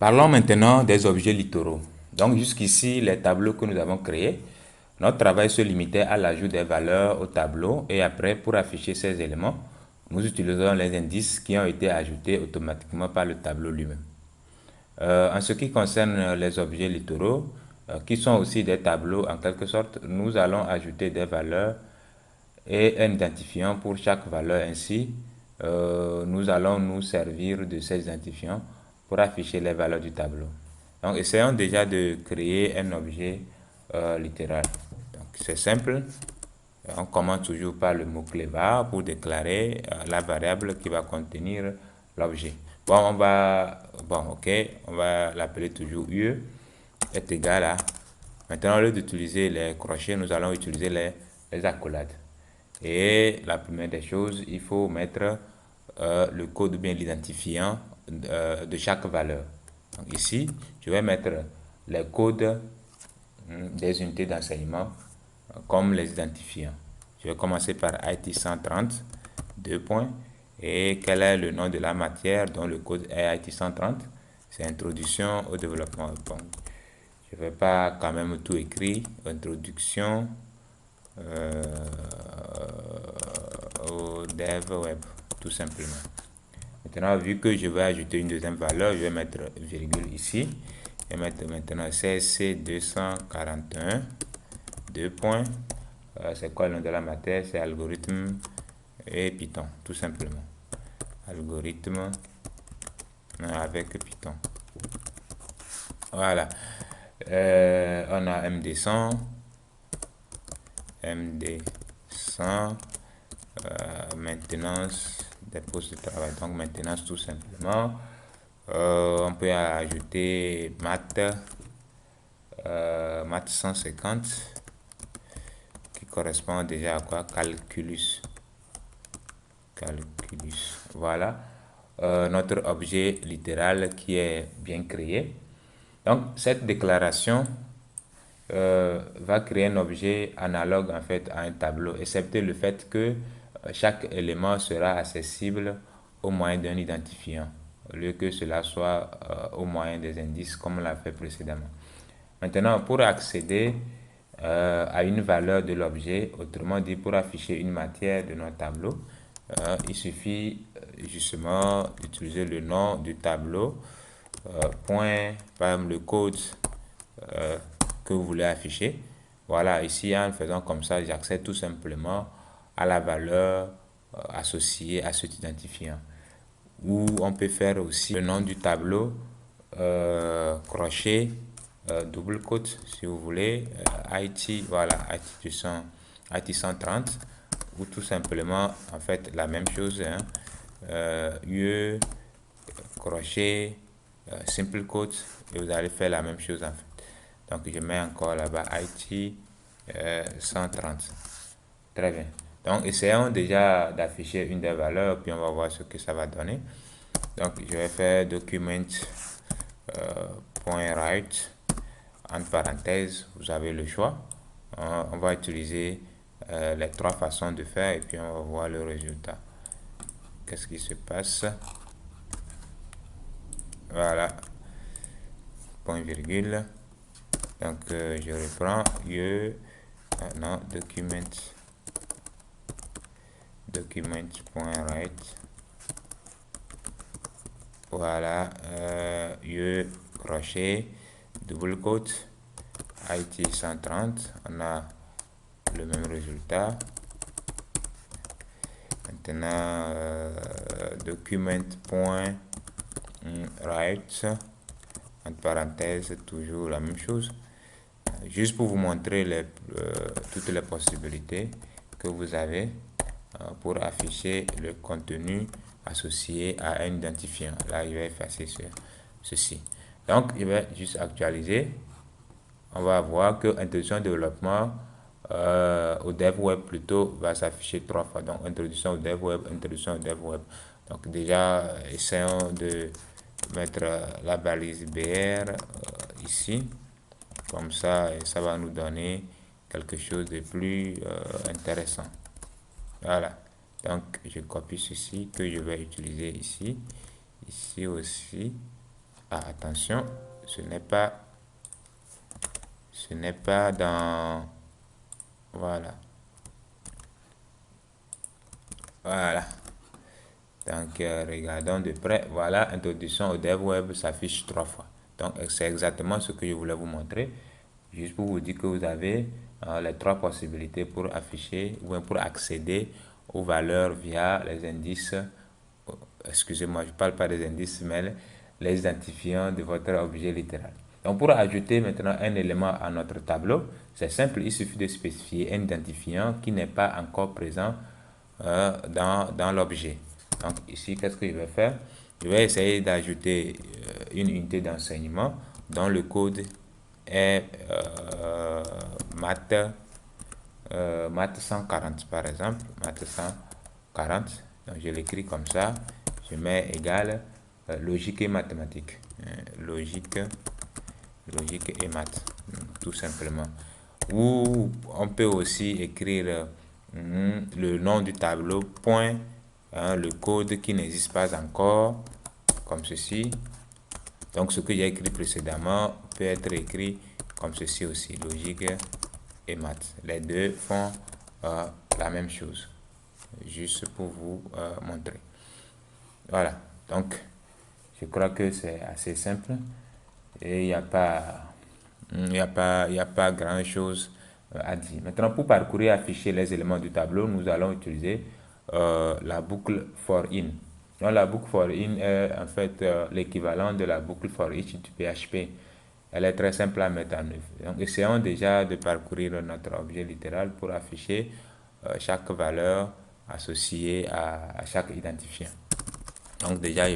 Parlons maintenant des objets littoraux. Donc jusqu'ici, les tableaux que nous avons créés, notre travail se limitait à l'ajout des valeurs au tableau et après, pour afficher ces éléments, nous utilisons les indices qui ont été ajoutés automatiquement par le tableau lui-même. En ce qui concerne les objets littoraux, qui sont aussi des tableaux en quelque sorte, nous allons ajouter des valeurs et un identifiant pour chaque valeur. Ainsi, nous allons nous servir de ces identifiants pour afficher les valeurs du tableau. Donc, essayons déjà de créer un objet littéral. Donc, c'est simple. On commence toujours par le mot-clé var pour déclarer la variable qui va contenir l'objet. Ok, on va l'appeler toujours UE est égal à. Maintenant, au lieu d'utiliser les crochets, nous allons utiliser les accolades. Et la première des choses, il faut mettre le code ou bien l'identifiant de chaque valeur. Donc ici, je vais mettre les codes des unités d'enseignement comme les identifiants. Je vais commencer par IT 130, 2 points. Et quel est le nom de la matière dont le code est IT 130? C'est Introduction au développement. Bon, je ne vais pas quand même tout écrire. Introduction au dev web, tout simplement. Maintenant, vu que je vais ajouter une deuxième valeur, je vais mettre virgule ici. Je vais mettre maintenant CSC 241, 2 points. C'est quoi le nom de la matière? C'est algorithme et Python, tout simplement. Algorithme avec Python. Voilà. On a MD100, MD100, maintenance des postes de travail. Donc, maintenance tout simplement. On peut ajouter maths, maths 150, qui correspond déjà à quoi? Calculus. Calculus. Voilà. Notre objet littéral qui est bien créé. Donc, cette déclaration va créer un objet analogue en fait à un tableau, excepté le fait que chaque élément sera accessible au moyen d'un identifiant, au lieu que cela soit au moyen des indices comme on l'a fait précédemment. Maintenant, pour accéder à une valeur de l'objet, autrement dit pour afficher une matière de notre tableau, il suffit justement d'utiliser le nom du tableau, point, par exemple le code que vous voulez afficher. Voilà, ici en faisant comme ça, j'accède tout simplement à la valeur associée à cet identifiant. Ou on peut faire aussi le nom du tableau, crochet, double quote si vous voulez, IT, voilà, IT 130, ou tout simplement en fait la même chose, hein, UE, crochet, simple quote, et vous allez faire la même chose en fait. Donc je mets encore là-bas IT 130. Très bien. Donc essayons déjà d'afficher une des valeurs, puis on va voir ce que ça va donner. Donc je vais faire document .write entre parenthèses, vous avez le choix. On va utiliser les trois façons de faire et puis on va voir le résultat. Qu'est-ce qui se passe? Voilà, point virgule. Donc je reprends non, document.write. Voilà, crochet, double quote, IT 130, on a le même résultat. Maintenant, document.write, entre parenthèses, toujours la même chose. Juste pour vous montrer toutes les possibilités que vous avez pour afficher le contenu associé à un identifiant. Là, je vais effacer ceci. Donc, je vais juste actualiser. On va voir que introduction développement au dev web plutôt va s'afficher 3 fois. Donc, introduction au dev web, introduction au dev web. Donc, déjà, essayons de mettre la balise BR ici. Comme ça va nous donner quelque chose de plus intéressant. Voilà. Donc, je copie ceci que je vais utiliser ici. Ici aussi. attention, ce n'est pas dans... Voilà. Voilà. Donc, regardons de près. Voilà, introduction au dev web s'affiche 3 fois. Donc, c'est exactement ce que je voulais vous montrer. Juste pour vous dire que vous avez les 3 possibilités pour afficher ou pour accéder aux valeurs via les indices. Excusez-moi, je ne parle pas des indices, mais les identifiants de votre objet littéral. Donc, pour ajouter maintenant un élément à notre tableau, c'est simple, il suffit de spécifier un identifiant qui n'est pas encore présent dans l'objet. Donc, ici, qu'est-ce que je vais faire? Je vais essayer d'ajouter une unité d'enseignement dont le code est maths, maths 140 par exemple, maths 140. Donc, je l'écris comme ça. Je mets égal logique et mathématiques. Logique et maths, tout simplement. Ou on peut aussi écrire le nom du tableau, point, le code qui n'existe pas encore, comme ceci. Donc, ce que j'ai écrit précédemment peut être écrit comme ceci aussi, logique et maths. Les deux font la même chose, juste pour vous montrer. Voilà, donc je crois que c'est assez simple et il n'y a pas grand chose à dire. Maintenant, pour parcourir et afficher les éléments du tableau, nous allons utiliser la boucle for in. Donc, la boucle for in est en fait l'équivalent de la boucle for each du PHP. Elle est très simple à mettre en œuvre. Donc, essayons déjà de parcourir notre objet littéral pour afficher chaque valeur associée à chaque identifiant. Donc, déjà,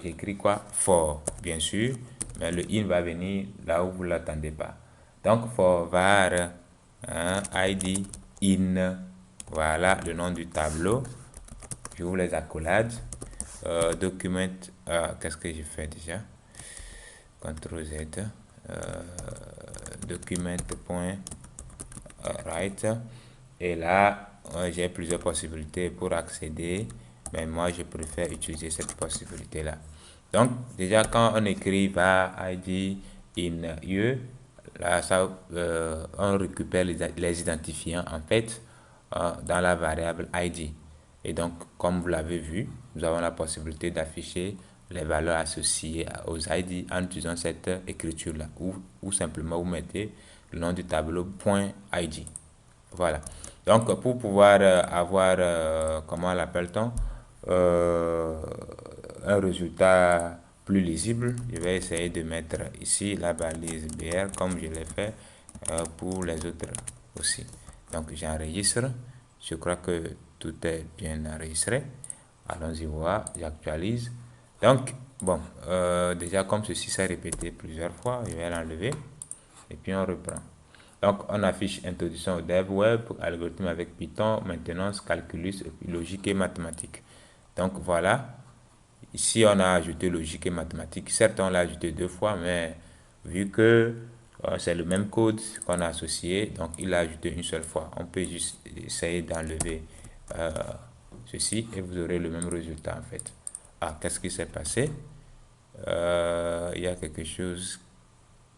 j'écris quoi? For, bien sûr, mais le in va venir là où vous ne l'attendez pas. Donc, for var id in, voilà le nom du tableau. J'ouvre les accolades. Document, qu'est-ce que j'ai fait déjà? CTRL Z. Document.write. Et là, j'ai plusieurs possibilités pour accéder, mais moi, je préfère utiliser cette possibilité-là. Donc, déjà, quand on écrit var id in UE, là, on récupère les identifiants, en fait, dans la variable id. Et donc, comme vous l'avez vu, nous avons la possibilité d'afficher les valeurs associées aux ID en utilisant cette écriture-là. Ou simplement, vous mettez le nom du tableau .id. Voilà. Donc, pour pouvoir avoir, comment l'appelle-t-on, un résultat plus lisible, je vais essayer de mettre ici la balise BR comme je l'ai fait pour les autres aussi. Donc, j'enregistre. Je crois que tout est bien enregistré. Allons-y voir, j'actualise. Donc, bon, déjà comme ceci s'est répété plusieurs fois, je vais l'enlever et puis on reprend. Donc, on affiche introduction au dev web, algorithme avec Python, maintenance, calculus, et puis logique et mathématiques. Donc, voilà. Ici, on a ajouté logique et mathématiques. Certes, on l'a ajouté 2 fois, mais vu que c'est le même code qu'on a associé, donc il l'a ajouté une seule fois. On peut juste essayer d'enlever ceci et vous aurez le même résultat en fait. Ah, qu'est-ce qui s'est passé? Il y a quelque chose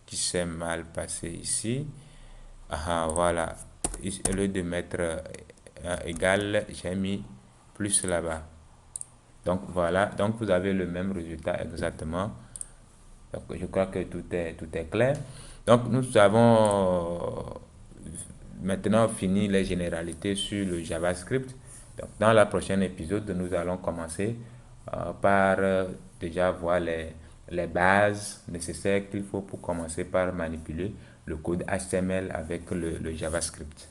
qui s'est mal passé ici. Ah, voilà. Au lieu de mettre égal, j'ai mis plus là-bas. Donc voilà, donc vous avez le même résultat exactement. Donc je crois que tout est clair. Donc nous avons maintenant fini les généralités sur le JavaScript. Donc dans la prochaine épisode, nous allons commencer par déjà voir les bases nécessaires qu'il faut pour commencer par manipuler le code HTML avec le JavaScript.